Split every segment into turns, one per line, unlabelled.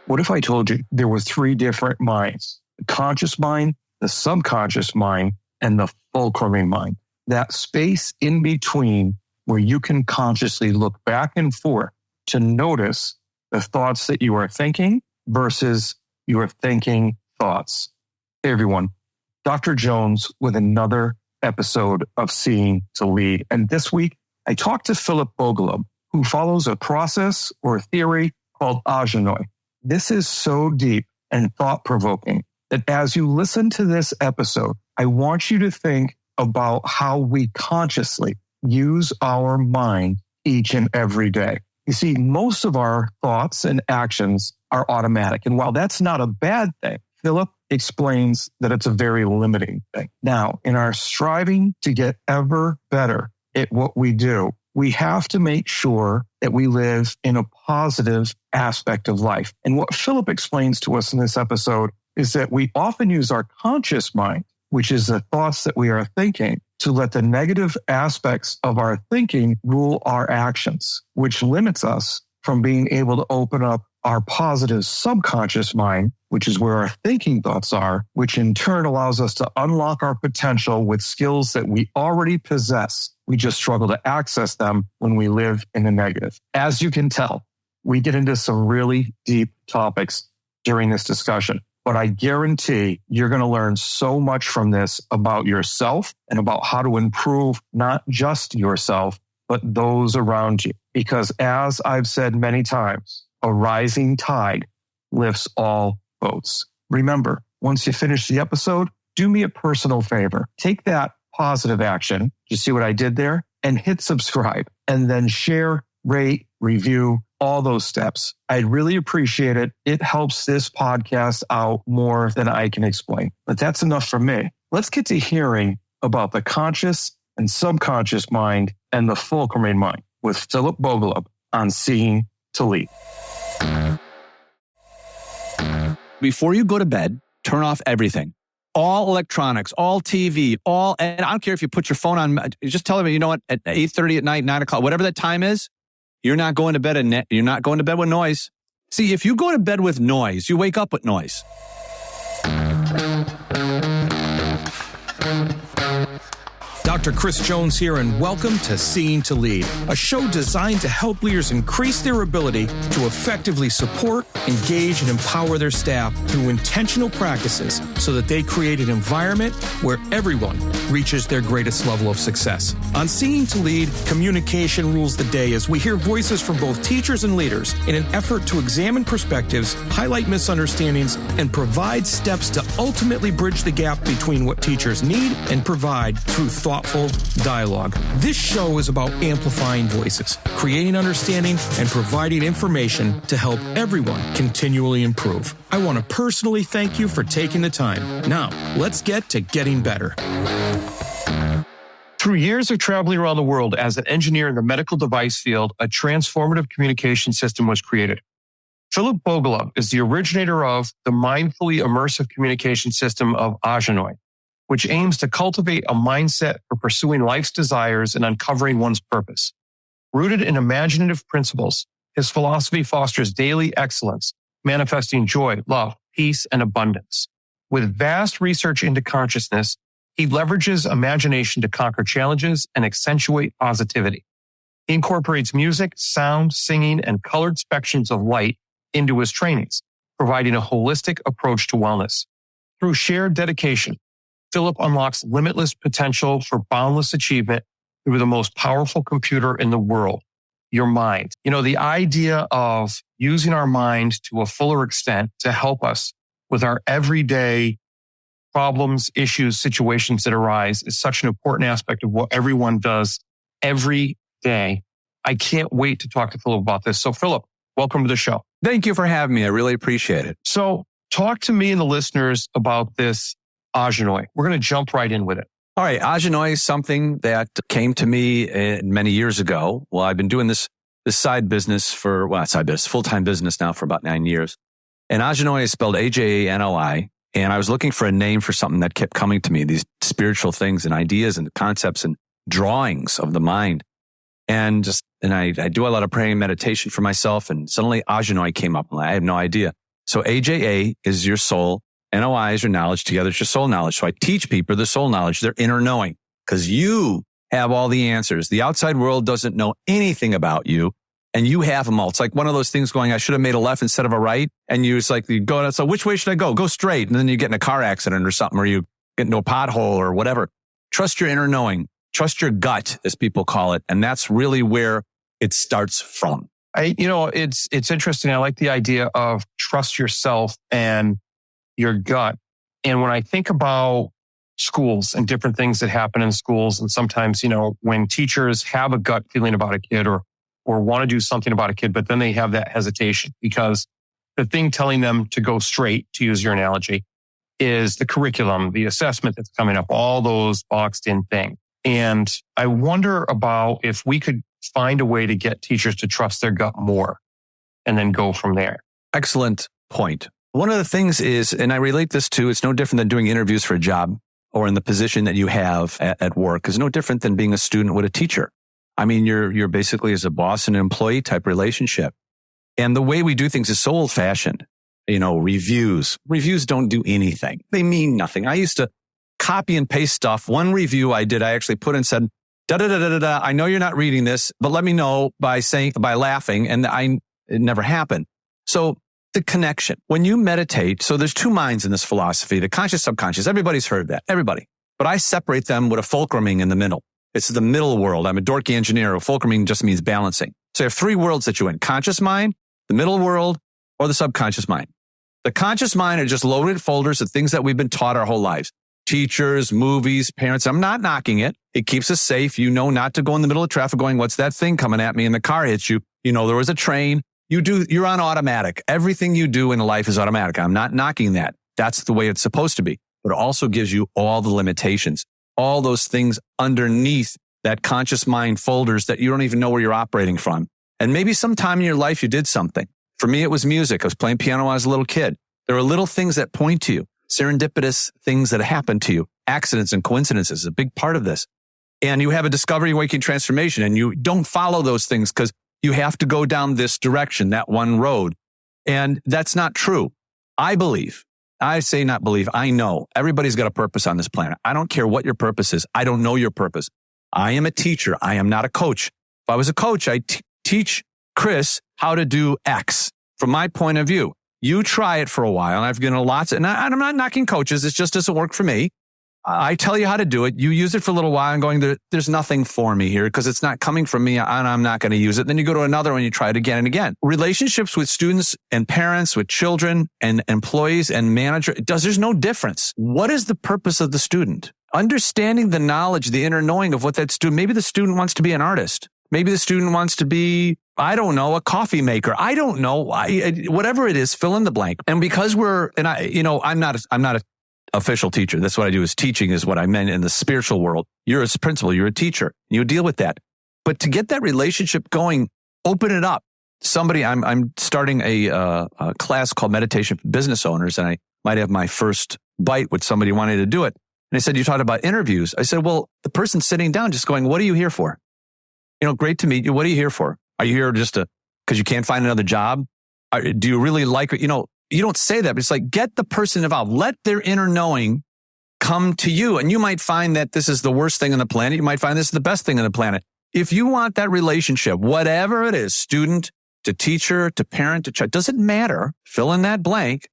What if I told you there were three different minds? The conscious mind, the subconscious mind, and the fulcrum mind. That space in between where you can consciously look back and forth to notice the thoughts that you are thinking versus your thinking thoughts. Hey everyone, Dr. Jones with another episode of Seeing to Lead. And this week, I talked to Phillip Bogolub, who follows a process or a theory called Ahjha-noy. This is so deep and thought-provoking that as you listen to this episode, I want you to think about how we consciously use our mind each and every day. You see, most of our thoughts and actions are automatic. And while that's not a bad thing, Phillip explains that it's a very limiting thing. Now, in our striving to get ever better at what we do, we have to make sure that we live in a positive aspect of life. And what Phillip explains to us in this episode is that we often use our conscious mind, which is the thoughts that we are thinking, to let the negative aspects of our thinking rule our actions, which limits us from being able to open up our positive subconscious mind, which is where our thinking thoughts are, which in turn allows us to unlock our potential with skills that we already possess. We just struggle to access them when we live in the negative. As you can tell, we get into some really deep topics during this discussion, but I guarantee you're going to learn so much from this about yourself and about how to improve not just yourself, but those around you. Because as I've said many times, a rising tide lifts all boats. Remember, once you finish the episode, do me a personal favor. Take that positive action. You see what I did there? And hit subscribe and then share, rate, review, all those steps. I'd really appreciate it. It helps this podcast out more than I can explain. But that's enough for me. Let's get to hearing about the conscious and subconscious mind and the fulcrum mind with Phillip Bogolub on Seeing to Lead.
Before you go to bed, turn off everything. All electronics, all TV, and I don't care if you put your phone on, just tell them, you know what, at 8:30 at night, 9 o'clock, whatever that time is, you're not going to bed you're not going to bed with noise. See, if you go to bed with noise, you wake up with noise.
Dr. Chris Jones here, and welcome to Seeing to Lead, a show designed to help leaders increase their ability to effectively support, engage, and empower their staff through intentional practices so that they create an environment where everyone reaches their greatest level of success. On Seeing to Lead, communication rules the day as we hear voices from both teachers and leaders in an effort to examine perspectives, highlight misunderstandings, and provide steps to ultimately bridge the gap between what teachers need and provide through thoughtful dialogue. This show is about amplifying voices, creating understanding, and providing information to help everyone continually improve. I want to personally thank you for taking the time. Now, let's get to getting better.
Through years of traveling around the world as an engineer in the medical device field, a transformative communication system was created. Phillip Bogolub is the originator of the mindfully immersive communication system of Ahjha-noy, which aims to cultivate a mindset for pursuing life's desires and uncovering one's purpose. Rooted in imaginative principles, his philosophy fosters daily excellence, manifesting joy, love, peace, and abundance. With vast research into consciousness, he leverages imagination to conquer challenges and accentuate positivity. He incorporates music, sound, singing, and colored spectrums of light into his trainings, providing a holistic approach to wellness. Through shared dedication, Phillip unlocks limitless potential for boundless achievement through the most powerful computer in the world, your mind. You know, the idea of using our mind to a fuller extent to help us with our everyday problems, issues, situations that arise is such an important aspect of what everyone does every day. I can't wait to talk to Phillip about this. So Phillip, welcome to the show.
Thank you for having me. I really appreciate it.
So talk to me and the listeners about this Ahjha-noy. We're going to jump right in with it.
All right. Ahjha-noy is something that came to me many years ago. Well, I've been doing this side business full-time business now for about 9 years. And Ahjha-noy is spelled AJANOI. And I was looking for a name for something that kept coming to me, these spiritual things and ideas and concepts and drawings of the mind. And I do a lot of praying and meditation for myself. And suddenly Ahjha-noy came up. And I had no idea. So AJA is your soul. NOI is your knowledge. Together it's your soul knowledge. So I teach people the soul knowledge, their inner knowing, because you have all the answers. The outside world doesn't know anything about you, and you have them all. It's like one of those things going, I should have made a left instead of a right. And you, it's like, you go, so which way should I go? Go straight. And then you get in a car accident or something, or you get into a pothole or whatever. Trust your inner knowing. Trust your gut, as people call it. And that's really where it starts from.
It's interesting. I like the idea of trust yourself and your gut. And when I think about schools and different things that happen in schools, and sometimes, when teachers have a gut feeling about a kid or want to do something about a kid, but then they have that hesitation because the thing telling them to go straight, to use your analogy, is the curriculum, the assessment that's coming up, all those boxed in things. And I wonder about if we could find a way to get teachers to trust their gut more and then go from there.
Excellent point. One of the things is, and I relate this to, it's no different than doing interviews for a job or in the position that you have at work. It's no different than being a student with a teacher. I mean, you're basically as a boss and employee type relationship. And the way we do things is so old fashioned. Reviews don't do anything. They mean nothing. I used to copy and paste stuff. One review I did, I actually put and said, da-da-da-da-da, I know you're not reading this, but let me know by laughing. And it never happened. So the connection, when you meditate, so there's two minds in this philosophy, the conscious, subconscious. Everybody's heard that, everybody. But I separate them with a fulcruming in the middle. It's the middle world. I'm a dorky engineer. Fulcruming just means balancing. So you have three worlds that you're in: conscious mind, the middle world, or the subconscious mind. The conscious mind are just loaded folders of things that we've been taught our whole lives. Teachers, movies, parents. I'm not knocking it. It keeps us safe. Not to go in the middle of traffic going, what's that thing coming at me? And the car hits you. There was a train. You're on automatic. Everything you do in life is automatic. I'm not knocking that. That's the way it's supposed to be. But it also gives you all the limitations, all those things underneath that conscious mind folders that you don't even know where you're operating from. And maybe sometime in your life you did something. For me, it was music. I was playing piano when I was a little kid. There are little things that point to you, serendipitous things that happen to you. Accidents and coincidences is a big part of this. And you have a discovery, awakening, transformation, and you don't follow those things because you have to go down this direction, that one road. And that's not true. I know everybody's got a purpose on this planet. I don't care what your purpose is. I don't know your purpose. I am a teacher. I am not a coach. If I was a coach, I'd teach Chris how to do X from my point of view. You try it for a while, and I've given lots, and I'm not knocking coaches. It just doesn't work for me. I tell you how to do it. You use it for a little while and going, there's nothing for me here because it's not coming from me and I'm not going to use it. Then you go to another one and you try it again and again. Relationships with students and parents, with children and employees and manager, there's no difference. What is the purpose of the student? Understanding the knowledge, the inner knowing of what that student, maybe the student wants to be an artist. Maybe the student wants to be, a coffee maker. I don't know. Whatever it is, fill in the blank. And because I'm not a official teacher. That's what I do, is teaching is what I meant in the spiritual world. You're a principal, you're a teacher. You deal with that. But to get that relationship going, open it up. I'm starting a class called Meditation for Business Owners, and I might have my first bite with somebody wanting to do it. And they said, you talked about interviews. I said, well, the person sitting down just going, what are you here for? Great to meet you. What are you here for? Are you here just because you can't find another job? Do you really like it? You don't say that, but it's like, get the person involved. Let their inner knowing come to you. And you might find that this is the worst thing on the planet. You might find this is the best thing on the planet. If you want that relationship, whatever it is, student to teacher to parent to child, doesn't matter. Fill in that blank.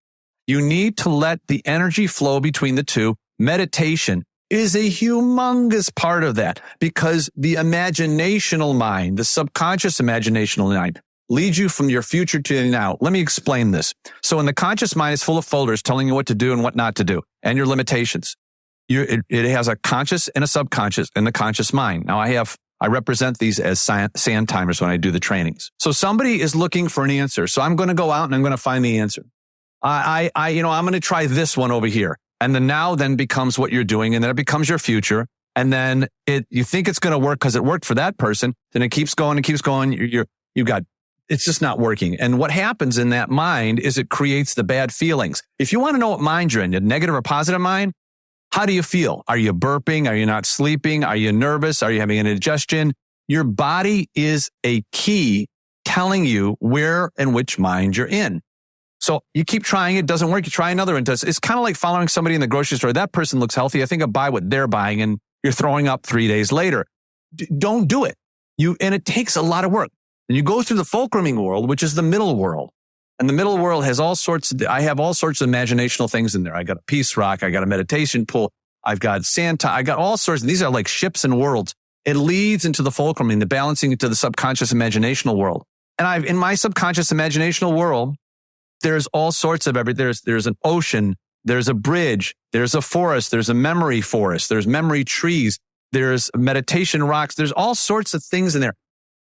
You need to let the energy flow between the two. Meditation is a humongous part of that because the imaginational mind, the subconscious imaginational mind, leads you from your future to now. Let me explain this. So in the conscious mind, it's full of folders telling you what to do and what not to do and your limitations. It has a conscious and a subconscious in the conscious mind. Now I represent these as sand timers when I do the trainings. So somebody is looking for an answer. So I'm going to go out and I'm going to find the answer. I'm going to try this one over here. And then now becomes what you're doing. And then it becomes your future. And then you think it's going to work because it worked for that person. Then it keeps going and keeps going. It's just not working. And what happens in that mind is it creates the bad feelings. If you want to know what mind you're in, a negative or positive mind, how do you feel? Are you burping? Are you not sleeping? Are you nervous? Are you having an indigestion? Your body is a key telling you where and which mind you're in. So you keep trying, it doesn't work. You try another one. It's kind of like following somebody in the grocery store. That person looks healthy. I think I'll buy what they're buying, and you're throwing up 3 days later. Don't do it. And it takes a lot of work. And you go through the fulcruming world, which is the middle world. And the middle world has I have all sorts of imaginational things in there. I got a peace rock. I got a meditation pool. I've got Santa. I got all sorts. These are like ships and worlds. It leads into the fulcruming, the balancing into the subconscious imaginational world. And in my subconscious imaginational world, there's all sorts of everything. There's an ocean. There's a bridge. There's a forest. There's a memory forest. There's memory trees. There's meditation rocks. There's all sorts of things in there.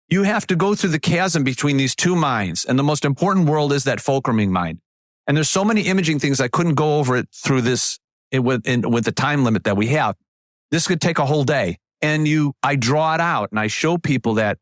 You have to go through the chasm between these two minds. And the most important world is that fulcruming mind. And there's so many imaging things I couldn't go over it through this with the time limit that we have. This could take a whole day. And I draw it out and I show people that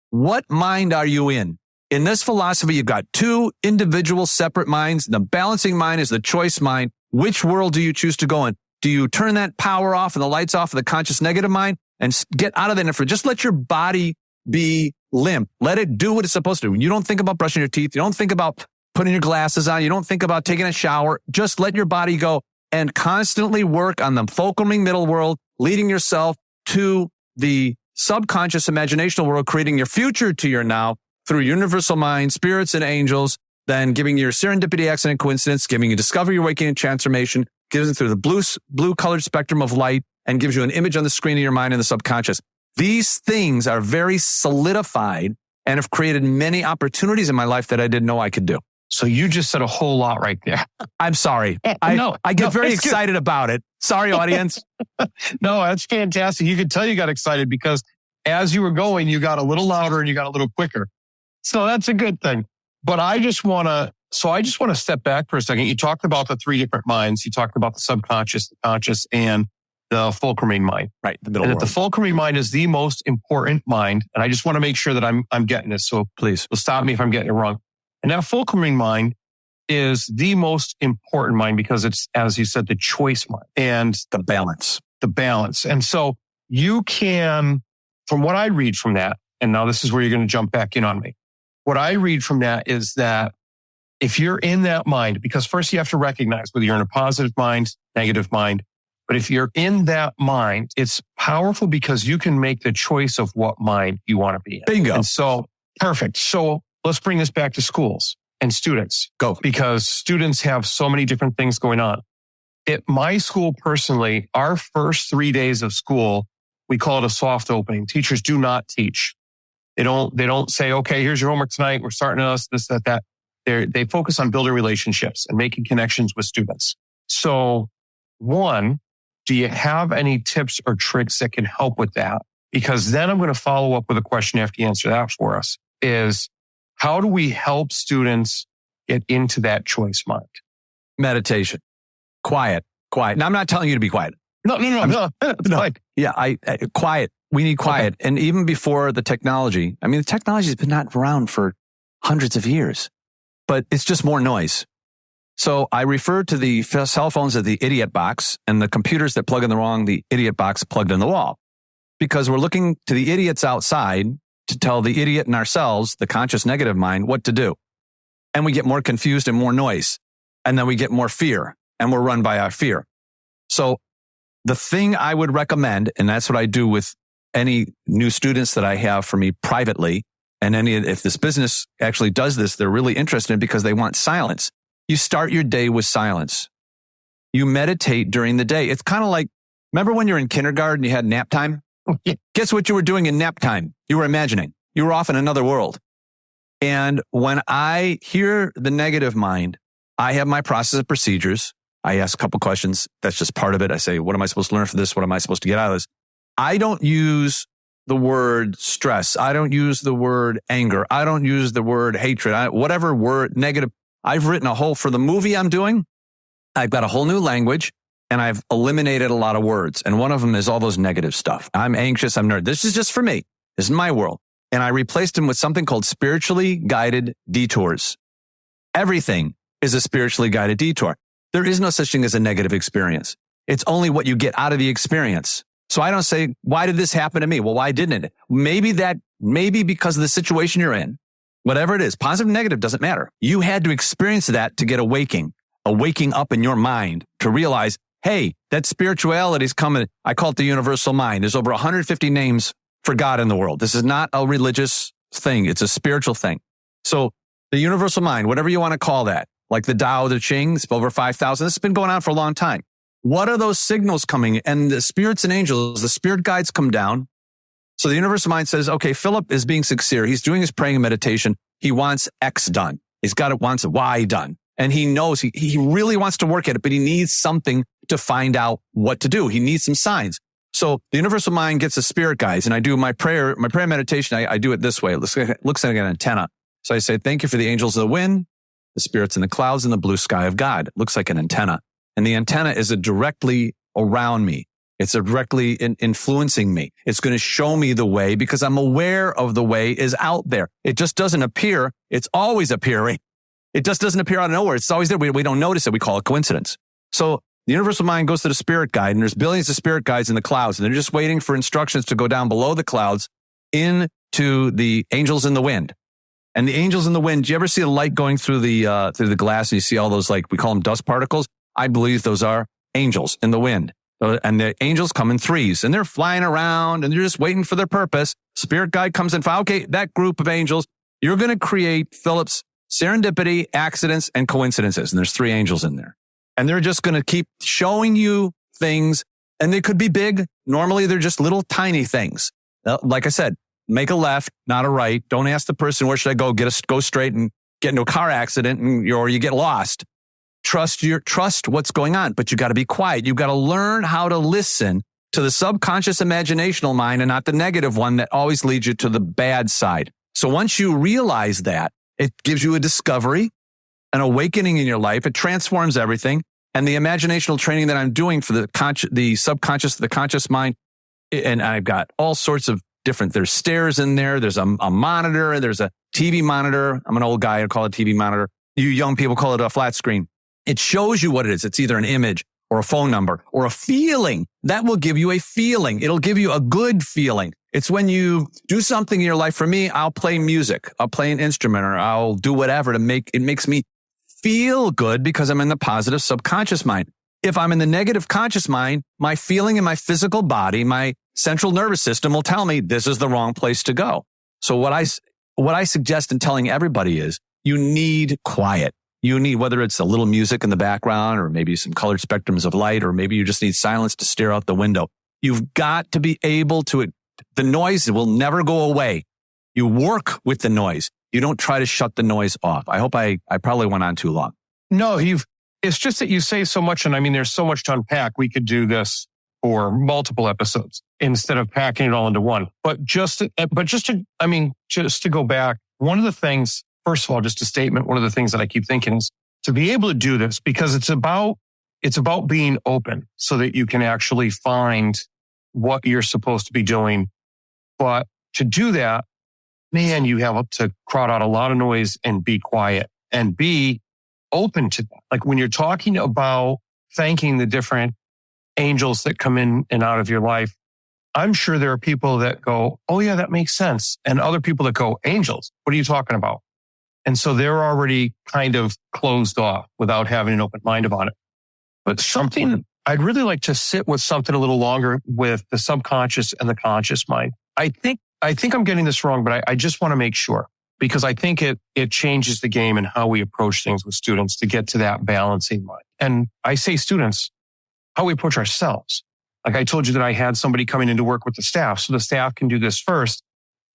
what mind are you in? In this philosophy, you've got two individual separate minds. The balancing mind is the choice mind. Which world do you choose to go in? Do you turn that power off and the lights off of the conscious negative mind and get out of that? Just let your body be limp. Let it do what it's supposed to do. You don't think about brushing your teeth. You don't think about putting your glasses on. You don't think about taking a shower. Just let your body go and constantly work on the fulcruming middle world, leading yourself to the subconscious imaginational world, creating your future to your now through universal mind, spirits and angels, then giving you your serendipity, accident, coincidence, giving you discovery, awakening, and transformation, gives it through the blue colored spectrum of light, and gives you an image on the screen of your mind in the subconscious. These things are very solidified and have created many opportunities in my life that I didn't know I could do.
So you just said a whole lot right there.
I'm sorry. I get very excited about it. Sorry, audience.
No, that's fantastic. You could tell you got excited because as you were going, you got a little louder and you got a little quicker. So that's a good thing. But I just want to step back for a second. You talked about the three different minds. You talked about the subconscious, the conscious, and the fulcruming mind.
Right, the middle
and
world.
The fulcruming mind is the most important mind. And I just want to make sure that I'm getting this. So
please,
stop me if I'm getting it wrong. And that fulcruming mind is the most important mind because it's, as you said, the choice mind and
the balance.
And so you can, from what I read from that, and now this is where you're going to jump back in on me. What I read from that is that if you're in that mind, because first you have to recognize whether you're in a positive mind, negative mind, but if you're in that mind, it's powerful because you can make the choice of what mind you want to be in.
Bingo.
And so, perfect. So let's bring this back to schools and students.
Go.
Because students have so many different things going on. At my school personally, our first 3 days of school, we call it a soft opening. Teachers do not teach. They don't say, okay, here's your homework tonight. We're starting us, this, that. They focus on building relationships and making connections with students. So one, do you have any tips or tricks that can help with that? Because then I'm going to follow up with a question after you answer that for us is how do we help students get into that choice mind?
Meditation. Quiet. Now, I'm not telling you to be quiet.
No.
Yeah, quiet. We need quiet. Okay. And even before the technology, the technology has been not around for hundreds of years, but it's just more noise. So I refer to the cell phones as the idiot box and the computers that plug in the idiot box plugged in the wall. Because we're looking to the idiots outside to tell the idiot in ourselves, the conscious negative mind, what to do. And we get more confused and more noise. And then we get more fear and we're run by our fear. So the thing I would recommend, and that's what I do with any new students that I have for me privately, and if this business actually does this, they're really interested because they want silence. You start your day with silence. You meditate during the day. It's kind of like, remember when you're in kindergarten, you had nap time? Guess what you were doing in nap time? You were imagining. You were off in another world. And when I hear the negative mind, I have my process of procedures. I ask a couple questions. That's just part of it. I say, what am I supposed to learn from this? What am I supposed to get out of this? I don't use the word stress. I don't use the word anger. I don't use the word hatred. Whatever word negative. I've written for the movie I'm doing, I've got a whole new language and I've eliminated a lot of words. And one of them is all those negative stuff. I'm anxious. I'm nervous. This is just for me. This is my world. And I replaced them with something called spiritually guided detours. Everything is a spiritually guided detour. There is no such thing as a negative experience. It's only what you get out of the experience. So I don't say, why did this happen to me? Well, why didn't it? Maybe because of the situation you're in, Whatever it is, positive, negative, doesn't matter. You had to experience that to get a waking up in your mind to realize, hey, that spirituality is coming. I call it the universal mind. There's over 150 names for God in the world. This is not a religious thing. It's a spiritual thing. So the universal mind, whatever you want to call that, like the Tao, the Ching, it's over 5,000. This has been going on for a long time. What are those signals coming? And the spirits and angels, the spirit guides come down. So the universal mind says, okay, Philip is being sincere. He's doing his praying and meditation. He wants X done. Wants Y done. And he knows he really wants to work at it, but he needs something to find out what to do. He needs some signs. So the universal mind gets the spirit guides, and I do my prayer meditation. I do it this way. It looks like an antenna. So I say, thank you for the angels of the wind, the spirits in the clouds, and the blue sky of God. It looks like an antenna. And the antenna is directly around me. It's directly influencing me. It's going to show me the way because I'm aware of the way is out there. It just doesn't appear. It's always appearing. It just doesn't appear out of nowhere. It's always there. We don't notice it. We call it coincidence. So the universal mind goes to the spirit guide, and there's billions of spirit guides in the clouds, and they're just waiting for instructions to go down below the clouds into the angels in the wind. And the angels in the wind, do you ever see a light going through the glass and you see all those, like, we call them dust particles? I believe those are angels in the wind. And the angels come in threes, and they're flying around, and they're just waiting for their purpose. Spirit guide comes in. Okay, that group of angels, you're going to create Philip's serendipity, accidents, and coincidences. And there's 3 angels in there. And they're just going to keep showing you things, and they could be big. Normally, they're just little tiny things. Like I said, make a left, not a right. Don't ask the person, where should I go? Go straight and get into a car accident, or you get lost. Trust what's going on, but you got to be quiet. You got to learn how to listen to the subconscious imaginational mind and not the negative one that always leads you to the bad side. So once you realize that, it gives you a discovery, an awakening in your life. It transforms everything. And the imaginational training that I'm doing for the subconscious, the conscious mind, and I've got all sorts of different, there's stairs in there. There's a monitor. There's a TV monitor. I'm an old guy. I call it TV monitor. You young people call it a flat screen. It shows you what it is. It's either an image or a phone number or a feeling. That will give you a feeling. It'll give you a good feeling. It's when you do something in your life. For me, I'll play music. I'll play an instrument, or I'll do whatever it makes me feel good because I'm in the positive subconscious mind. If I'm in the negative conscious mind, my feeling in my physical body, my central nervous system will tell me this is the wrong place to go. So what I suggest in telling everybody is you need quiet. You need, whether it's a little music in the background or maybe some colored spectrums of light, or maybe you just need silence to stare out the window. You've got to be able to, the noise will never go away. You work with the noise. You don't try to shut the noise off. I hope I probably went on too long.
No, it's just that you say so much. And I mean, there's so much to unpack. We could do this for multiple episodes instead of packing it all into one. But just to go back, one of the things, first of all, just a statement. One of the things that I keep thinking is to be able to do this, because it's about being open so that you can actually find what you're supposed to be doing. But to do that, man, you have to crowd out a lot of noise and be quiet and be open to that. Like when you're talking about thanking the different angels that come in and out of your life, I'm sure there are people that go, oh yeah, that makes sense. And other people that go, angels, what are you talking about? And so they're already kind of closed off without having an open mind about it. But something, I'd really like to sit with something a little longer with the subconscious and the conscious mind. I think I'm getting this wrong, but I just want to make sure, because I think it changes the game and how we approach things with students to get to that balancing mind. And I say students, how we approach ourselves. Like I told you that I had somebody coming in to work with the staff. So the staff can do this first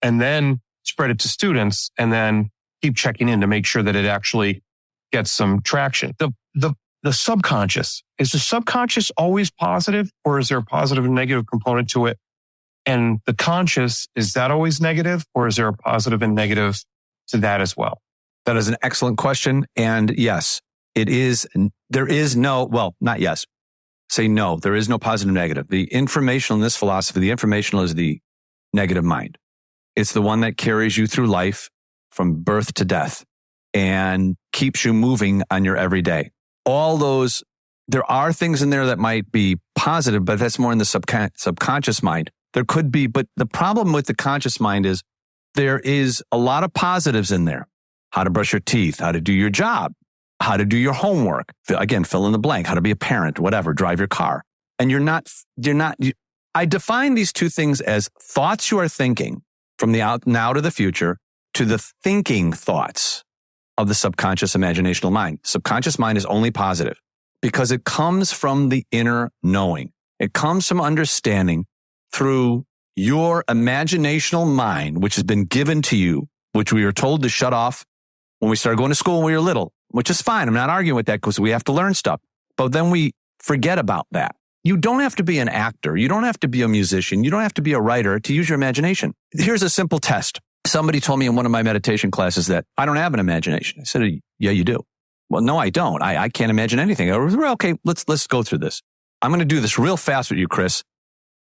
and then spread it to students and then keep checking in to make sure that it actually gets some traction. The subconscious, is the subconscious always positive, or is there a positive and negative component to it? And the conscious, is that always negative, or is there a positive and negative to that as well?
That is an excellent question. And yes, it is. There is no, well, not yes. Say no, there is no positive and negative. The informational in this philosophy, the informational is the negative mind. It's the one that carries you through life from birth to death and keeps you moving on your everyday. All those, there are things in there that might be positive, but that's more in the subconscious mind. There could be, but the problem with the conscious mind is there is a lot of positives in there. How to brush your teeth, how to do your job, how to do your homework. Again, fill in the blank, how to be a parent, whatever, drive your car. And I define these two things as thoughts you are thinking from the now to the future to the thinking thoughts of the subconscious imaginational mind. Subconscious mind is only positive because it comes from the inner knowing. It comes from understanding through your imaginational mind, which has been given to you, which we were told to shut off when we started going to school when we were little, which is fine. I'm not arguing with that because we have to learn stuff. But then we forget about that. You don't have to be an actor. You don't have to be a musician. You don't have to be a writer to use your imagination. Here's a simple test. Somebody told me in one of my meditation classes that I don't have an imagination. I said, yeah, you do. Well, no, I don't. I can't imagine anything. I was, okay, let's go through this. I'm going to do this real fast with you, Chris.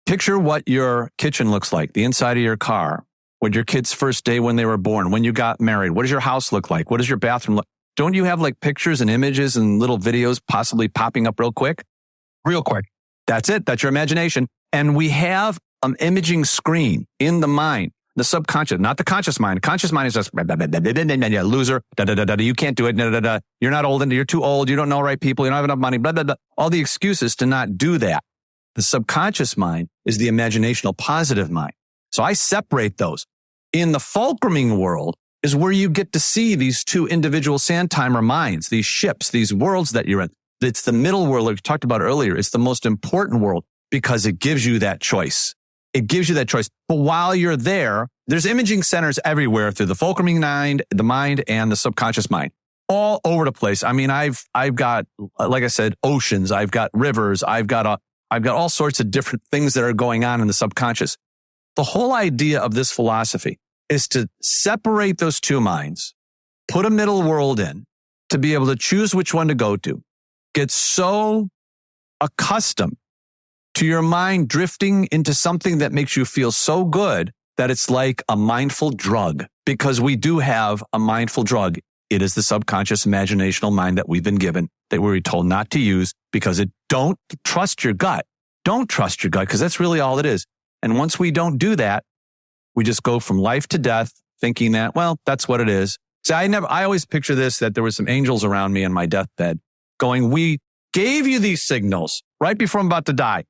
Picture what your kitchen looks like, the inside of your car, what your kid's first day when they were born, when you got married. What does your house look like? What does your bathroom look like? Don't you have like pictures and images and little videos possibly popping up real quick?
Real quick.
That's it. That's your imagination. And we have an imaging screen in the mind, the subconscious, not the conscious mind. Conscious mind is just loser. You can't do it. You're not old enough. You're too old. You don't know right people. You don't have enough money. Blah, blah, blah. All the excuses to not do that. The subconscious mind is the imaginational positive mind. So I separate those. In the fulcruming world is where you get to see these two individual sandtimer minds, these ships, these worlds that you're in. It's the middle world like we talked about earlier. It's the most important world because it gives you that choice. It gives you that choice. But while you're there, there's imaging centers everywhere through the fulcruming mind, the mind, and the subconscious mind. All over the place. I mean, I've got, like I said, oceans. I've got rivers. I've got all sorts of different things that are going on in the subconscious. The whole idea of this philosophy is to separate those two minds, put a middle world in to be able to choose which one to go to. Get so accustomed to your mind drifting into something that makes you feel so good that it's like a mindful drug, because we do have a mindful drug. It is the subconscious imaginational mind that we've been given, that we were told not to use because don't trust your gut. Don't trust your gut because that's really all it is. And once we don't do that, we just go from life to death thinking that, well, that's what it is. So I always picture this, that there were some angels around me on my deathbed going, we gave you these signals right before I'm about to die.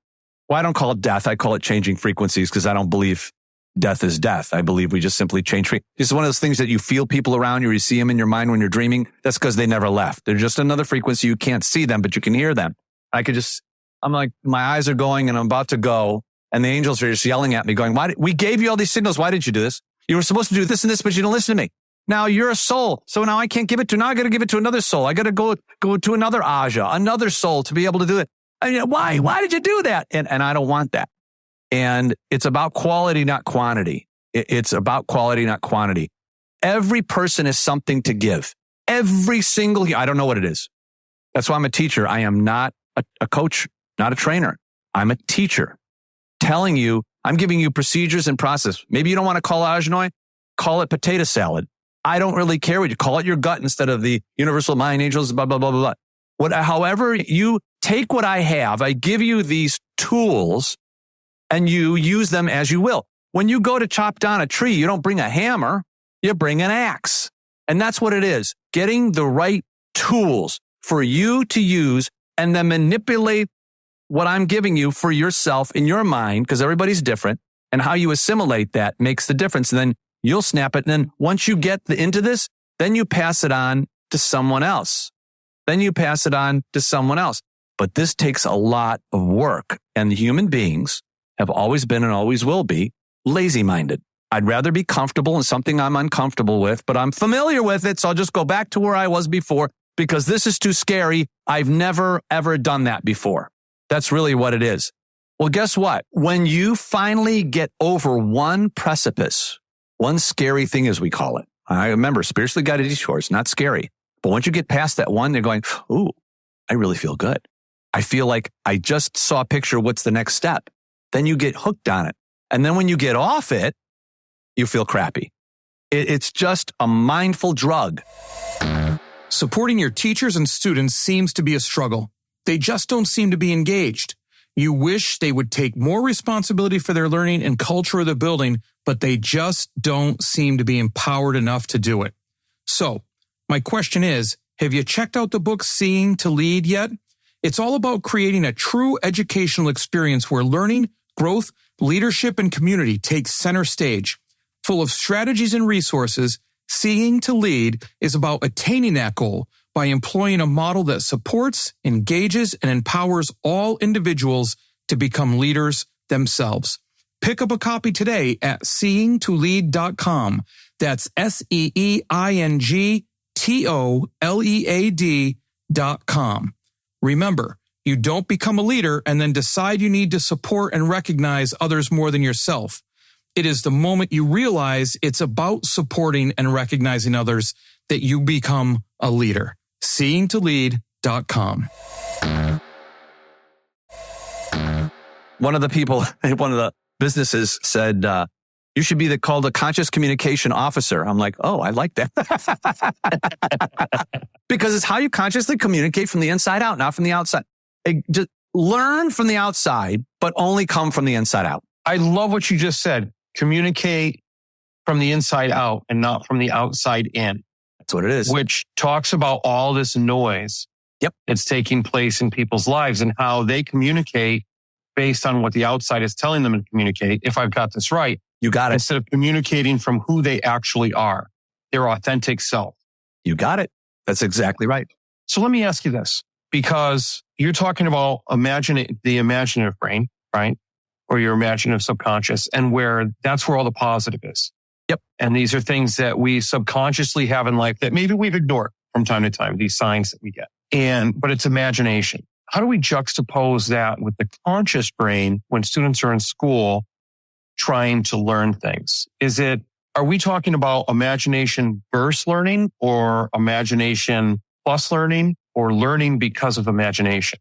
Well, I don't call it death. I call it changing frequencies because I don't believe death is death. I believe we just simply change frequencies. This is one of those things that you feel people around you, or you see them in your mind when you're dreaming. That's because they never left. They're just another frequency. You can't see them, but you can hear them. I'm like, my eyes are going and I'm about to go. And the angels are just yelling at me going, we gave you all these signals. Why didn't you do this? You were supposed to do this and this, but you don't listen to me. Now you're a soul. So now I can't give it to, now I got to give it to another soul. I got to go to another Ahjha, another soul to be able to do it. I mean, why? Why did you do that? And I don't want that. And it's about quality, not quantity. It's about quality, not quantity. Every person has something to give. Every single, I don't know what it is. That's why I'm a teacher. I am not a coach, not a trainer. I'm a teacher telling you, I'm giving you procedures and process. Maybe you don't want to call it Ahjha-noy, call it potato salad. I don't really care what you call it, your gut instead of the universal mind, angels, blah, blah, blah, blah, blah. However, you take what I have, I give you these tools and you use them as you will. When you go to chop down a tree, you don't bring a hammer, you bring an axe. And that's what it is. Getting the right tools for you to use and then manipulate what I'm giving you for yourself in your mind, because everybody's different, and how you assimilate that makes the difference. And then you'll snap it. And then once you get into this, then you pass it on to someone else. But this takes a lot of work. And human beings have always been and always will be lazy-minded. I'd rather be comfortable in something I'm uncomfortable with, but I'm familiar with it. So I'll just go back to where I was before because this is too scary. I've never, ever done that before. That's really what it is. Well, guess what? When you finally get over one precipice, one scary thing as we call it, I remember spiritually guided detours, not scary. But once you get past that one, they're going, ooh, I really feel good. I feel like I just saw a picture. What's the next step? Then you get hooked on it. And then when you get off it, you feel crappy. It's just a mindful drug.
Supporting your teachers and students seems to be a struggle. They just don't seem to be engaged. You wish they would take more responsibility for their learning and culture of the building, but they just don't seem to be empowered enough to do it. So, my question is, have you checked out the book Seeing to Lead yet? It's all about creating a true educational experience where learning, growth, leadership, and community take center stage. Full of strategies and resources, Seeing to Lead is about attaining that goal by employing a model that supports, engages, and empowers all individuals to become leaders themselves. Pick up a copy today at seeingtolead.com. That's seeingtolead.com. Remember, you don't become a leader and then decide you need to support and recognize others more than yourself. It is the moment you realize it's about supporting and recognizing others that you become a leader. seeingtolead.com.
One of the businesses said, you should be called a conscious communication officer. I'm like, oh, I like that. Because it's how you consciously communicate from the inside out, not from the outside. Just learn from the outside, but only come from the inside out.
I love what you just said. Communicate from the inside out and not from the outside in.
That's what it is.
Which talks about all this noise that's taking place in people's lives and how they communicate based on what the outside is telling them to communicate. If I've got this right.
You got it.
Instead of communicating from who they actually are, their authentic self.
You got it. That's exactly right.
So let me ask you this, because you're talking about the imaginative brain, right? Or your imaginative subconscious, and that's where all the positive is.
Yep.
And these are things that we subconsciously have in life that maybe we've ignored from time to time, these signs that we get. But it's imagination. How do we juxtapose that with the conscious brain when students are in school trying to learn things? Are we talking about imagination burst learning or imagination plus learning or learning because of imagination?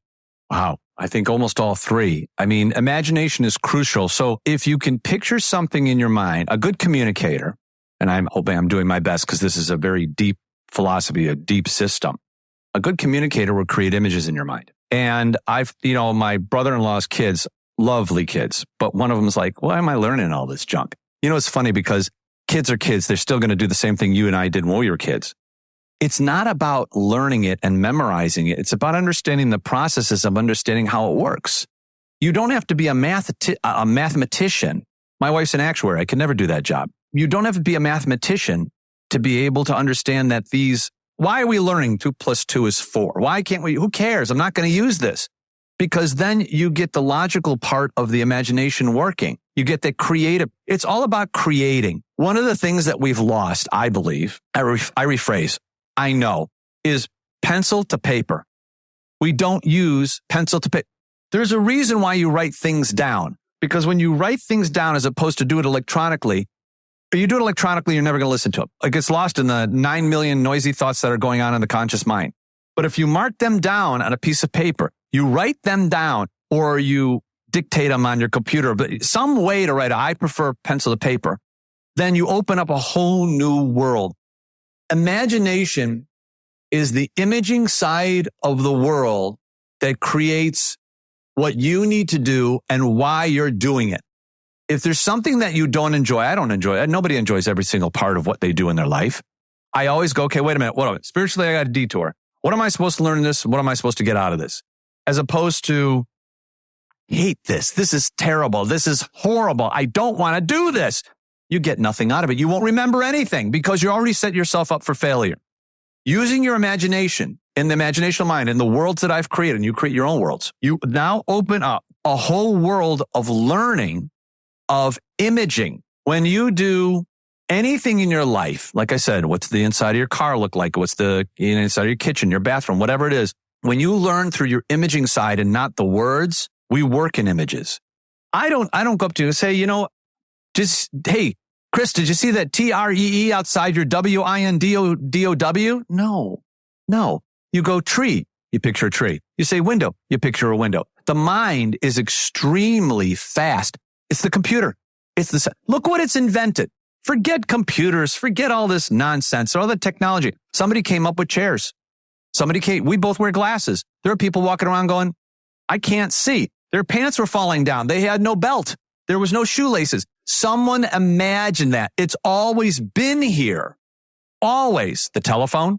Wow. I think almost all three. I mean, imagination is crucial. So if you can picture something in your mind, a good communicator, and I'm hoping I'm doing my best because this is a very deep philosophy, a deep system. A good communicator will create images in your mind. And my brother-in-law's kids, lovely kids, but one of them is like, why am I learning all this junk? It's funny because kids are kids. They're still going to do the same thing you and I did when we were kids. It's not about learning it and memorizing it. It's about understanding the processes of understanding how it works. You don't have to be a mathematician. My wife's an actuary. I could never do that job. You don't have to be a mathematician to be able to understand that why are we learning 2 + 2 is 4? Why can't we? Who cares? I'm not going to use this. Because then you get the logical part of the imagination working. You get the creative. It's all about creating. One of the things that we've lost, I believe, I rephrase, I know, is pencil to paper. We don't use pencil to paper. There's a reason why you write things down. Because when you write things down as opposed to do it electronically, you're never going to listen to it. It gets lost in the 9 million noisy thoughts that are going on in the conscious mind. But if you mark them down on a piece of paper, you write them down or you dictate them on your computer, but some way to write, I prefer pencil to paper, then you open up a whole new world. Imagination is the imaging side of the world that creates what you need to do and why you're doing it. If there's something that you don't enjoy, I don't enjoy it. Nobody enjoys every single part of what they do in their life. I always go, okay, wait a minute. Spiritually, I got a detour. What am I supposed to learn in this? What am I supposed to get out of this? As opposed to, hate this. This is terrible. This is horrible. I don't want to do this. You get nothing out of it. You won't remember anything because you already set yourself up for failure. Using your imagination in the imaginational mind, in the worlds that I've created, and you create your own worlds, you now open up a whole world of learning, of imaging. When you do anything in your life, like I said, what's the inside of your car look like? What's the inside of your kitchen, your bathroom, whatever it is. When you learn through your imaging side and not the words, we work in images. I don't go up to you and say, hey, Chris, did you see that TREE outside your WINDOW? No. You go tree, you picture a tree. You say window, you picture a window. The mind is extremely fast. It's the computer. Look what it's invented. Forget computers. Forget all this nonsense, all the technology. Somebody came up with chairs. We both wear glasses. There are people walking around going, I can't see. Their pants were falling down. They had no belt. There was no shoelaces. Someone imagined that. It's always been here. Always. The telephone,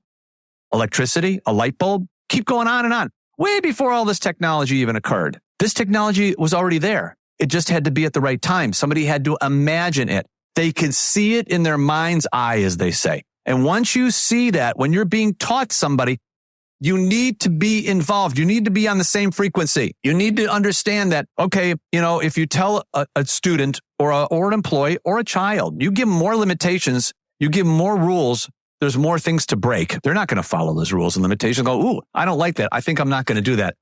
electricity, a light bulb, keep going on and on. Way before all this technology even occurred. This technology was already there. It just had to be at the right time. Somebody had to imagine it. They could see it in their mind's eye, as they say. And once you see that, when you're being taught somebody, you need to be involved. You need to be on the same frequency. You need to understand that, okay, if you tell a student or an employee or a child, you give them more limitations, you give them more rules, there's more things to break. They're not going to follow those rules and limitations. Go, ooh, I don't like that. I think I'm not going to do that.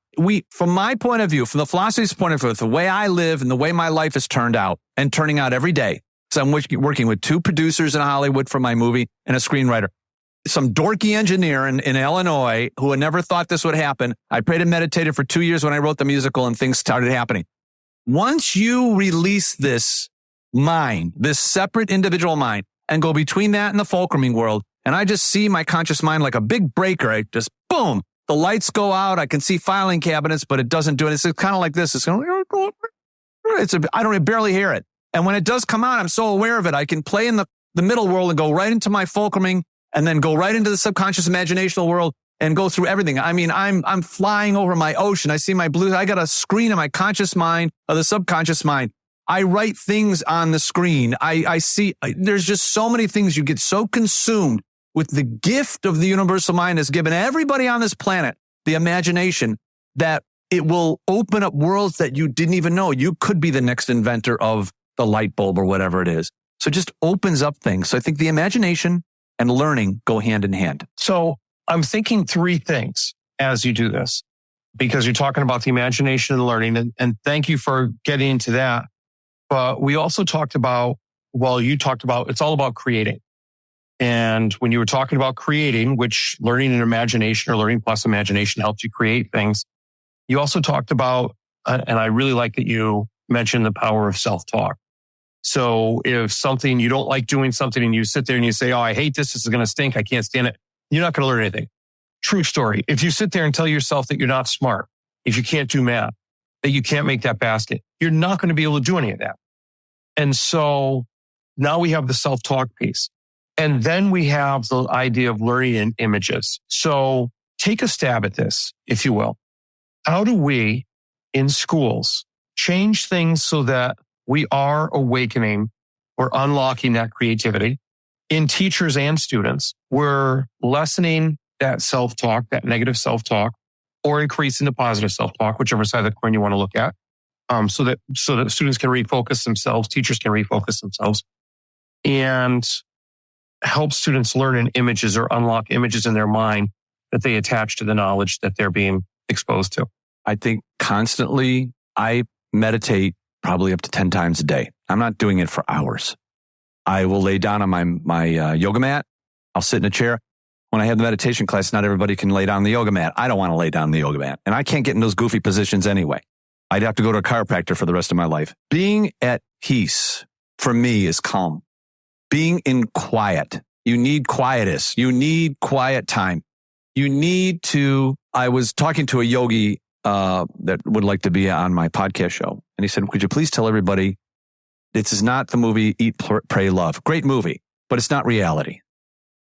From my point of view, from the philosophy's point of view, the way I live and the way my life has turned out and turning out every day. So I'm working with 2 producers in Hollywood for my movie and a screenwriter. Some dorky engineer in Illinois who had never thought this would happen. I prayed and meditated for 2 years when I wrote the musical and things started happening. Once you release this mind, this separate individual mind, and go between that and the fulcruming world, and I just see my conscious mind like a big breaker. I just, boom, the lights go out. I can see filing cabinets, but it doesn't do it. It's kind of like this. It's going, I don't barely hear it. And when it does come out, I'm so aware of it. I can play in the middle world and go right into my fulcruming and then go right into the subconscious imaginational world and go through everything. I mean, I'm flying over my ocean. I see my blue. I got a screen of my conscious mind, of the subconscious mind. I write things on the screen. I see, there's just so many things. You get so consumed with the gift of the universal mind has given everybody on this planet, the imagination, that it will open up worlds that you didn't even know. You could be the next inventor of the light bulb or whatever it is. So it just opens up things. So I think the imagination and learning go hand in hand.
So I'm thinking 3 things as you do this, because you're talking about the imagination and learning, and thank you for getting into that. But we also talked about, you talked about, it's all about creating. And when you were talking about creating, which learning and imagination or learning plus imagination helps you create things, you also talked about, and I really like that you mentioned the power of self-talk. So if you don't like doing something and you sit there and you say, oh, I hate this is going to stink, I can't stand it, you're not going to learn anything. True story. If you sit there and tell yourself that you're not smart, if you can't do math, that you can't make that basket, you're not going to be able to do any of that. And so now we have the self-talk piece. And then we have the idea of learning in images. So take a stab at this, if you will. How do we, in schools, change things so that we are awakening or unlocking that creativity in teachers and students? We're lessening that self-talk, that negative self-talk, or increasing the positive self-talk, whichever side of the coin you want to look at, so that students can refocus themselves, teachers can refocus themselves, and help students learn in images or unlock images in their mind that they attach to the knowledge that they're being exposed to.
I think constantly I meditate probably up to 10 times a day. I'm not doing it for hours. I will lay down on my yoga mat. I'll sit in a chair. When I have the meditation class, not everybody can lay down on the yoga mat. I don't want to lay down on the yoga mat. And I can't get in those goofy positions anyway. I'd have to go to a chiropractor for the rest of my life. Being at peace for me is calm. Being in quiet. You need quietus. You need quiet time. You need to, I was talking to a yogi that would like to be on my podcast show. And he said, could you please tell everybody, this is not the movie Eat, Pray, Love. Great movie, but it's not reality.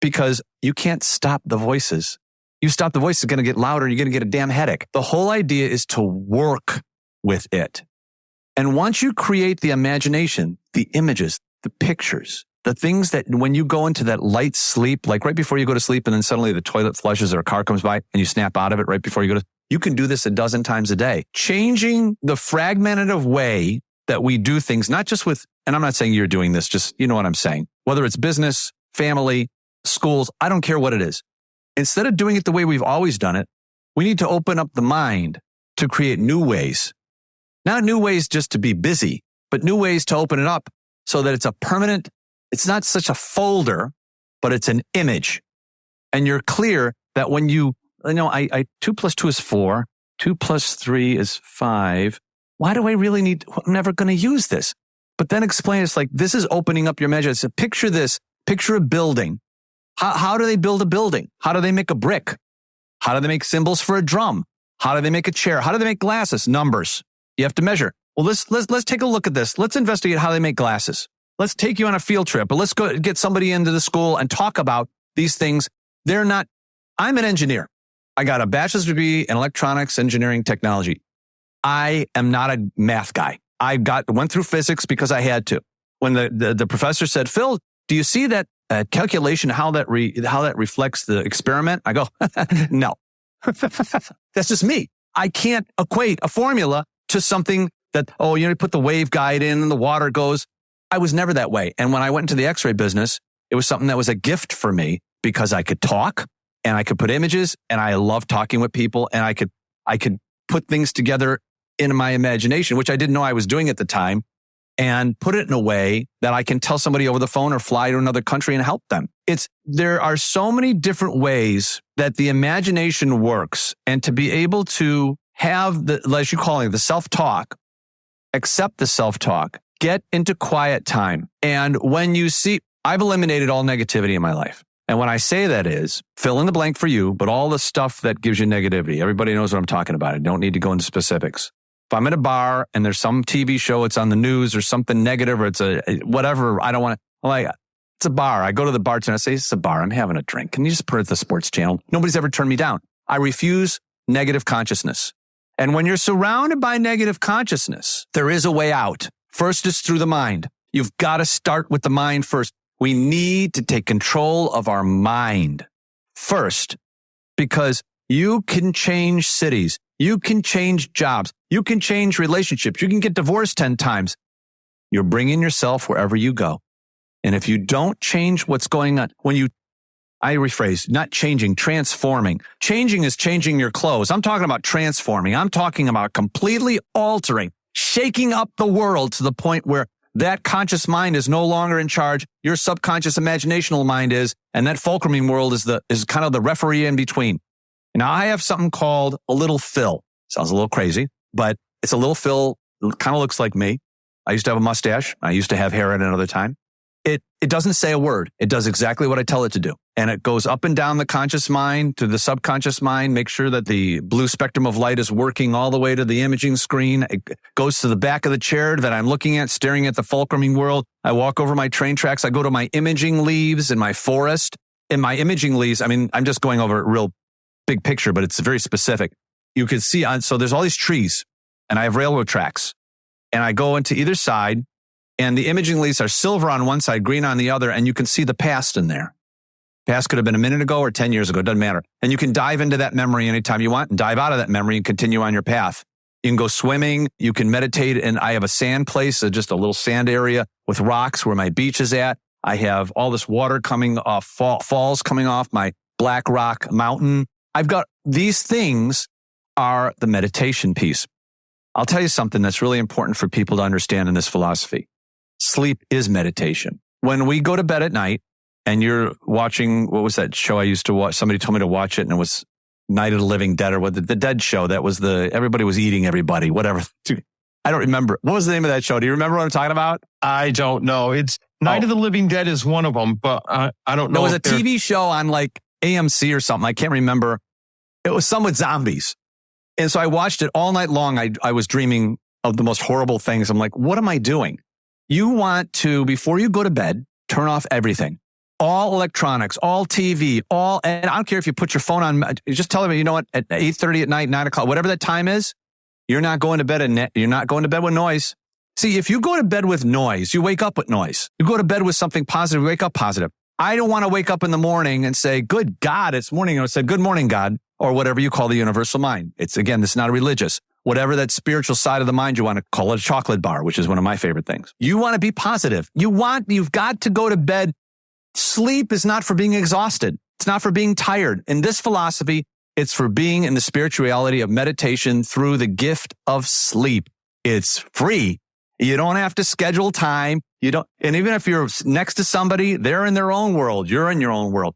Because you can't stop the voices. You stop the voice, it's going to get louder and you're going to get a damn headache. The whole idea is to work with it. And once you create the imagination, the images, the pictures, the things that when you go into that light sleep, like right before you go to sleep and then suddenly the toilet flushes or a car comes by and you snap out of it right before you go to, you can do this a dozen times a day. Changing the fragmented way that we do things, not just with, and I'm not saying you're doing this, just, you know what I'm saying. Whether it's business, family, schools, I don't care what it is. Instead of doing it the way we've always done it, we need to open up the mind to create new ways. Not new ways just to be busy, but new ways to open it up so that it's a permanent, it's not such a folder, but it's an image. And you're clear that when you 2 plus 2 is 4, 2 plus 3 is 5. Why do I really need, I'm never going to use this. But then explain, it's like, this is opening up your imagination. Picture this, picture a building. How do they build a building? How do they make a brick? How do they make symbols for a drum? How do they make a chair? How do they make glasses? Numbers. You have to measure. Well, let's take a look at this. Let's investigate how they make glasses. Let's take you on a field trip, or let's go get somebody into the school and talk about these things. I'm an engineer. I got a bachelor's degree in electronics engineering technology. I am not a math guy. I went through physics because I had to. When the professor said, Phil, do you see that calculation, how that reflects the experiment? I go, no. That's just me. I can't equate a formula to something that, you put the wave guide in and the water goes. I was never that way. And when I went into the x-ray business, it was something that was a gift for me because I could talk and I could put images and I love talking with people and I could put things together in my imagination, which I didn't know I was doing at the time, and put it in a way that I can tell somebody over the phone or fly to another country and help them. There are so many different ways that the imagination works, and to be able to have as you call it, the self-talk, accept the self-talk, get into quiet time. And when you see, I've eliminated all negativity in my life. And when I say that is, fill in the blank for you, but all the stuff that gives you negativity, everybody knows what I'm talking about. I don't need to go into specifics. If I'm at a bar and there's some TV show, it's on the news or something negative, or it's whatever, I don't want to, it's a bar. I go to the bartender, I say, it's a bar, I'm having a drink. Can you just put it at the sports channel? Nobody's ever turned me down. I refuse negative consciousness. And when you're surrounded by negative consciousness, there is a way out. First is through the mind. You've got to start with the mind first. We need to take control of our mind first, because you can change cities. You can change jobs. You can change relationships. You can get divorced 10 times. You're bringing yourself wherever you go. And if you don't change what's going on, I rephrase, not changing, transforming. Changing is changing your clothes. I'm talking about transforming. I'm talking about completely altering, shaking up the world to the point where that conscious mind is no longer in charge. Your subconscious imaginational mind is, and that fulcruming world is kind of the referee in between. Now, I have something called a little Phil. Sounds a little crazy, but it's a little Phil. It kind of looks like me. I used to have a mustache. I used to have hair at another time. It doesn't say a word. It does exactly what I tell it to do. And it goes up and down the conscious mind to the subconscious mind, make sure that the blue spectrum of light is working all the way to the imaging screen. It goes to the back of the chair that I'm looking at, staring at the fulcruming world. I walk over my train tracks. I go to my imaging leaves in my forest. In my imaging leaves, I'm just going over a real big picture, but it's very specific. You can see, so there's all these trees, and I have railroad tracks. And I go into either side, and the imaging leaves are silver on one side, green on the other, and you can see the past in there. Past could have been a minute ago or 10 years ago, doesn't matter. And you can dive into that memory anytime you want and dive out of that memory and continue on your path. You can go swimming, you can meditate, and I have a sand place, just a little sand area with rocks where my beach is at. I have all this water coming off, falls coming off my black rock mountain. I've got these things are the meditation piece. I'll tell you something that's really important for people to understand in this philosophy. Sleep is meditation. When we go to bed at night and you're watching, what was that show I used to watch? Somebody told me to watch it, and it was Night of the Living Dead, or the Dead show. That was everybody was eating everybody, whatever. I don't remember. What was the name of that show? Do you remember what I'm talking about?
I don't know. It's Night of the Living Dead is one of them, but I don't know.
It was a TV show on like AMC or something. I can't remember. It was some with zombies. And so I watched it all night long. I was dreaming of the most horrible things. I'm like, what am I doing? You want to, before you go to bed, turn off everything. All electronics, all TV, and I don't care if you put your phone on, just tell them, you know what, at 8:30 at night, 9 o'clock, whatever that time is, you're not going to bed you're not going to bed with noise. See, if you go to bed with noise, you wake up with noise. You go to bed with something positive, you wake up positive. I don't want to wake up in the morning and say, good God, it's morning. Or say, good morning, God, or whatever you call the universal mind. It's not a religious. Whatever that spiritual side of the mind you want to call it, a chocolate bar, which is one of my favorite things. You want to be positive. You've got to go to bed. Sleep is not for being exhausted. It's not for being tired. In this philosophy, it's for being in the spirituality of meditation through the gift of sleep. It's free. You don't have to schedule time. And even if you're next to somebody, they're in their own world. You're in your own world.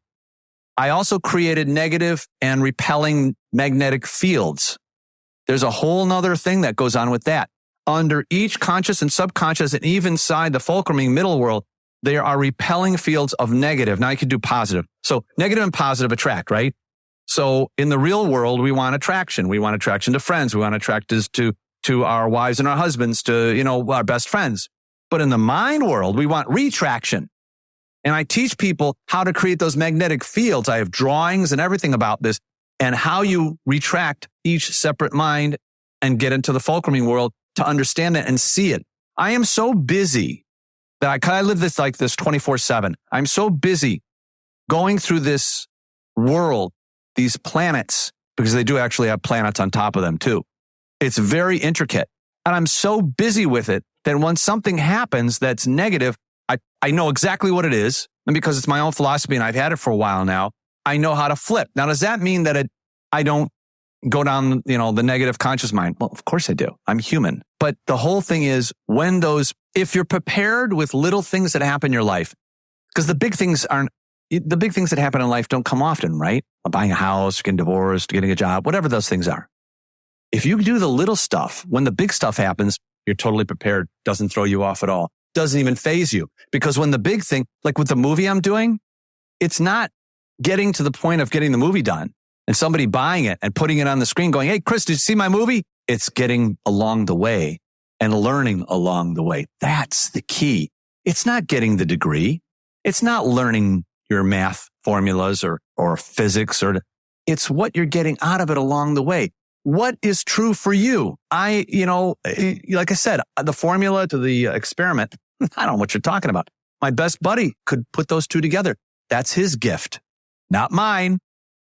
I also created negative and repelling magnetic fields. There's a whole nother thing that goes on with that. Under each conscious and subconscious, and even inside the fulcruming middle world, there are repelling fields of negative. Now you can do positive. So negative and positive attract, right? So in the real world, we want attraction. We want attraction to friends. We want attraction to to our wives and our husbands, to, our best friends. But in the mind world, we want retraction. And I teach people how to create those magnetic fields. I have drawings and everything about this and how you retract each separate mind and get into the fulcruming world to understand that and see it. I am so busy that I live this 24/7. I'm so busy going through this world, these planets, because they do actually have planets on top of them too. It's very intricate. And I'm so busy with it that when something happens that's negative, I know exactly what it is. And because it's my own philosophy and I've had it for a while now, I know how to flip. Now, does that mean that I don't go down, the negative conscious mind? Well, of course I do. I'm human. But the whole thing is if you're prepared with little things that happen in your life, because the big things that happen in life don't come often, right? Buying a house, getting divorced, getting a job, whatever those things are. If you do the little stuff, when the big stuff happens, you're totally prepared. Doesn't throw you off at all. Doesn't even faze you. Because when the big thing, like with the movie I'm doing, it's not getting to the point of getting the movie done and somebody buying it and putting it on the screen going, hey, Chris, did you see my movie? It's getting along the way and learning along the way. That's the key. It's not getting the degree. It's not learning your math formulas or physics, it's what you're getting out of it along the way. What is true for you? Like I said, the formula to the experiment, I don't know what you're talking about. My best buddy could put those two together. That's his gift, not mine.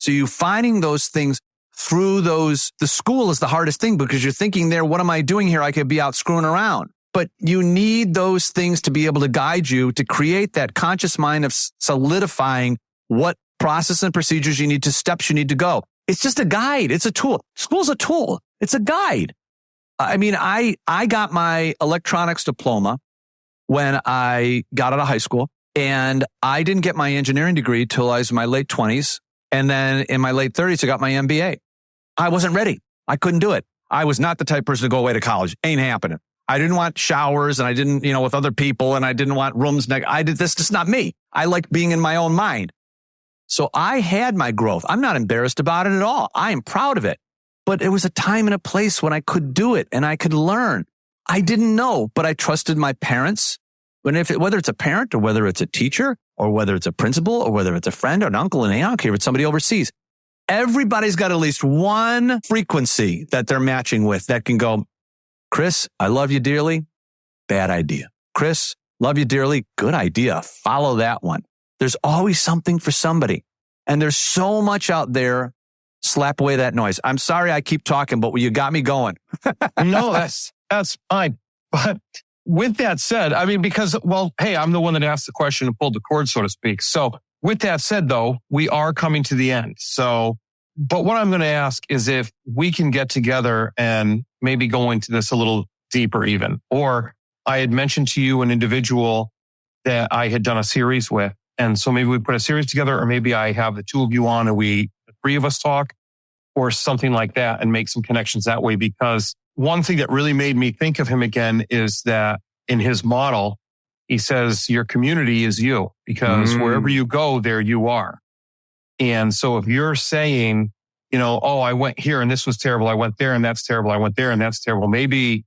So you finding those things through the school is the hardest thing because you're thinking there, what am I doing here? I could be out screwing around. But you need those things to be able to guide you to create that conscious mind of solidifying what process and procedures you need to, steps you need to go. It's just a guide. It's a tool. School's a tool. It's a guide. I mean, I got my electronics diploma when I got out of high school, and I didn't get my engineering degree till I was in my late 20s. And then in my late 30s, I got my MBA. I wasn't ready. I couldn't do it. I was not the type of person to go away to college. Ain't happening. I didn't want showers and I didn't, with other people, and I didn't want rooms. This is not me. I like being in my own mind. So I had my growth. I'm not embarrassed about it at all. I am proud of it. But it was a time and a place when I could do it and I could learn. I didn't know, but I trusted my parents. Whether it's a parent or whether it's a teacher or whether it's a principal or whether it's a friend or an uncle and aunt, I don't care if it's somebody overseas. Everybody's got at least one frequency that they're matching with that can go, Chris, I love you dearly. Bad idea. Chris, love you dearly. Good idea. Follow that one. There's always something for somebody. And there's so much out there. Slap away that noise. I'm sorry I keep talking, but you got me going.
No, that's fine. But with that said, I mean, hey, I'm the one that asked the question and pulled the cord, so to speak. So with that said, though, we are coming to the end. But what I'm going to ask is if we can get together and maybe go into this a little deeper even. Or I had mentioned to you an individual that I had done a series with. And so maybe we put a series together, or maybe I have the two of you on and the three of us talk or something like that and make some connections that way. Because one thing that really made me think of him again is that in his model, he says your community is you, because wherever you go, there you are. And so if you're saying, oh, I went here and this was terrible. I went there and that's terrible. I went there and that's terrible. Maybe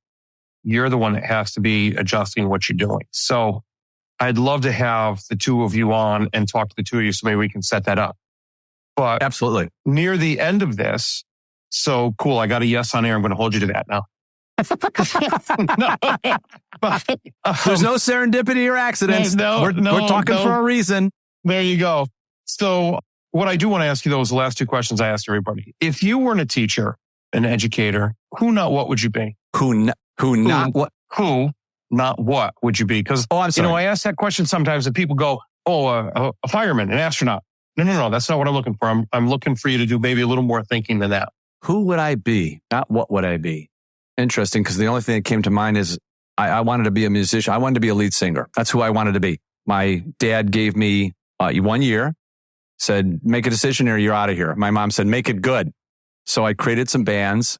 you're the one that has to be adjusting what you're doing. So I'd love to have the two of you on and talk to the two of you so maybe we can set that up. But
absolutely,
near the end of this, so cool. I got a yes on air. I'm going to hold you to that now.
There's no serendipity or accidents. We're talking for a reason.
There you go. So what I do want to ask you, though, is the last two questions I asked everybody. If you weren't a teacher, an educator, who, not what would you be?
Who, not what?
Who, not what would you be? Because,
I'm sorry.
I ask that question sometimes and people go, a fireman, an astronaut. No. That's not what I'm looking for. I'm looking for you to do maybe a little more thinking than that.
Who would I be? Not what would I be? Interesting, because the only thing that came to mind is I wanted to be a musician. I wanted to be a lead singer. That's who I wanted to be. My dad gave me 1 year, said, make a decision or you're out of here. My mom said, make it good. So I created some bands.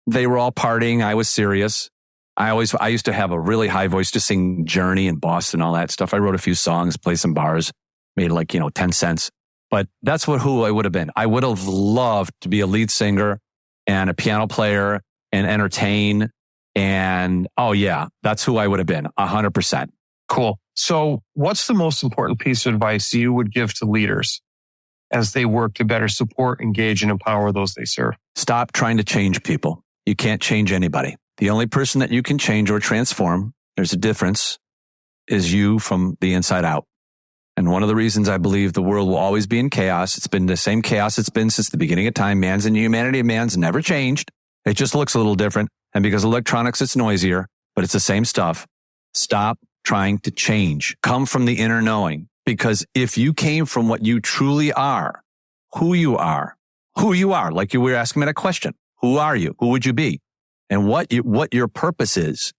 They were all partying. I was serious. I used to have a really high voice to sing Journey and Boston, all that stuff. I wrote a few songs, played some bars, made 10 cents. But that's who I would have been. I would have loved to be a lead singer and a piano player and entertain And oh yeah, that's who I would have been, 100%.
Cool. So what's the most important piece of advice you would give to leaders as they work to better support, engage, and empower those they serve?
Stop trying to change people. You can't change anybody. The only person that you can change or transform, there's a difference, is you from the inside out. And one of the reasons I believe the world will always be in chaos, it's been the same chaos it's been since the beginning of time. Man's and humanity of man's never changed. It just looks a little different. And because of electronics, it's noisier, but it's the same stuff. Stop trying to change. Come from the inner knowing. Because if you came from what you truly are, who you are, like you were asking me that question, who are you? Who would you be? And what your purpose is,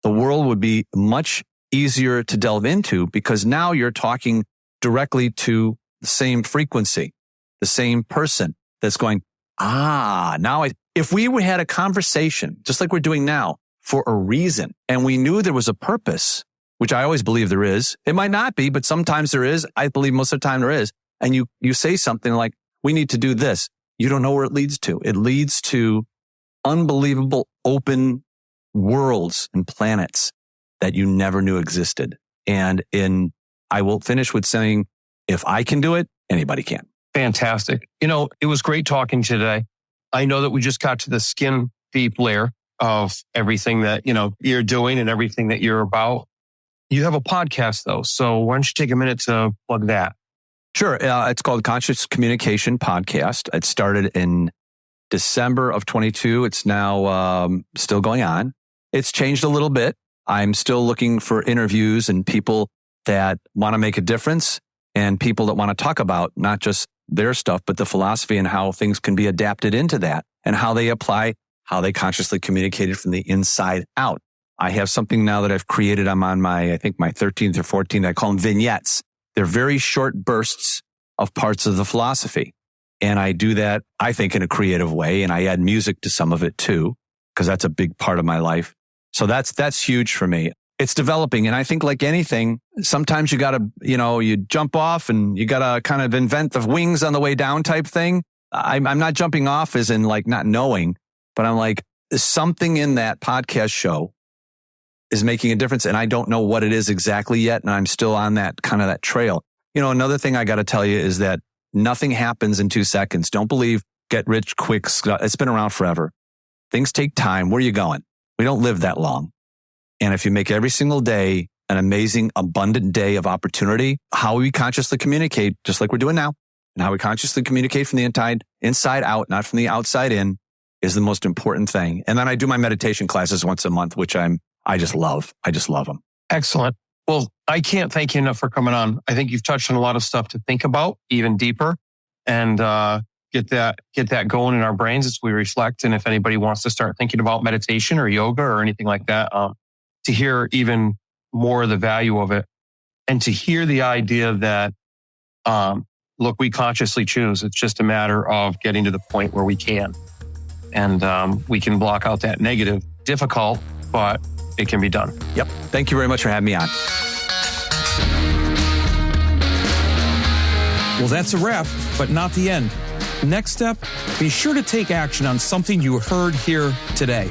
the world would be much easier to delve into because now you're talking directly to the same frequency, the same person that's going, if we had a conversation, just like we're doing now, for a reason, and we knew there was a purpose, which I always believe there is. It might not be, but sometimes there is. I believe most of the time there is. And you say something like, we need to do this. You don't know where it leads to. It leads to unbelievable open worlds and planets that you never knew existed. And I will finish with saying, if I can do it, anybody can.
Fantastic. It was great talking today. I know that we just got to the skin deep layer of everything that, you're doing and everything that you're about. You have a podcast though. So why don't you take a minute to plug that?
Sure. It's called Conscious Communication Podcast. It started in December of 22. It's now still going on. It's changed a little bit. I'm still looking for interviews and people that want to make a difference and people that want to talk about not just their stuff, but the philosophy and how things can be adapted into that and how they apply, how they consciously communicated from the inside out. I have something now that I've created. I'm on my 13th or 14th. I call them vignettes. They're very short bursts of parts of the philosophy. And I do that, I think, in a creative way. And I add music to some of it too, because that's a big part of my life. So that's huge for me. It's developing. And I think like anything, sometimes you got to, you jump off and you got to kind of invent the wings on the way down type thing. I'm not jumping off as in like not knowing, but I'm like, something in that podcast show is making a difference. And I don't know what it is exactly yet. And I'm still on that kind of that trail. Another thing I got to tell you is that nothing happens in 2 seconds. Don't believe get rich quick. It's been around forever. Things take time. Where are you going? We don't live that long. And if you make every single day an amazing, abundant day of opportunity, how we consciously communicate, just like we're doing now, and how we consciously communicate from the inside out, not from the outside in, is the most important thing. And then I do my meditation classes once a month, which I just love. I just love them.
Excellent. Well, I can't thank you enough for coming on. I think you've touched on a lot of stuff to think about even deeper and get that going in our brains as we reflect. And if anybody wants to start thinking about meditation or yoga or anything like that, to hear even more of the value of it and to hear the idea that, look, we consciously choose. It's just a matter of getting to the point where we can. And we can block out that negative, difficult, but it can be done.
Yep. Thank you very much for having me on.
Well, that's a wrap, but not the end. Next step, be sure to take action on something you heard here today.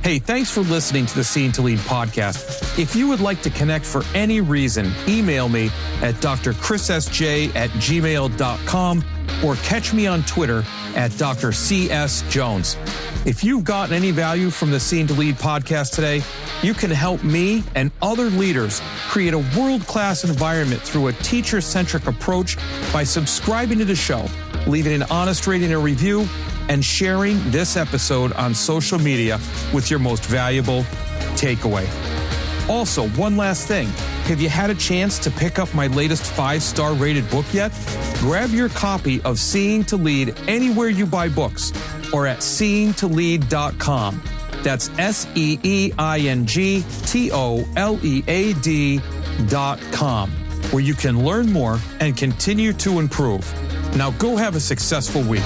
Hey, thanks for listening to the Seen to Lead podcast. If you would like to connect for any reason, email me at drchrissj@gmail.com or catch me on Twitter at Dr. C.S. Jones. If you've gotten any value from the Seen to Lead podcast today, you can help me and other leaders create a world-class environment through a teacher-centric approach by subscribing to the show, leaving an honest rating or review, and sharing this episode on social media with your most valuable takeaway. Also, one last thing. Have you had a chance to pick up my latest 5-star rated book yet? Grab your copy of Seeing to Lead anywhere you buy books or at seeingtolead.com. That's seeingtolead.com, where you can learn more and continue to improve. Now go have a successful week.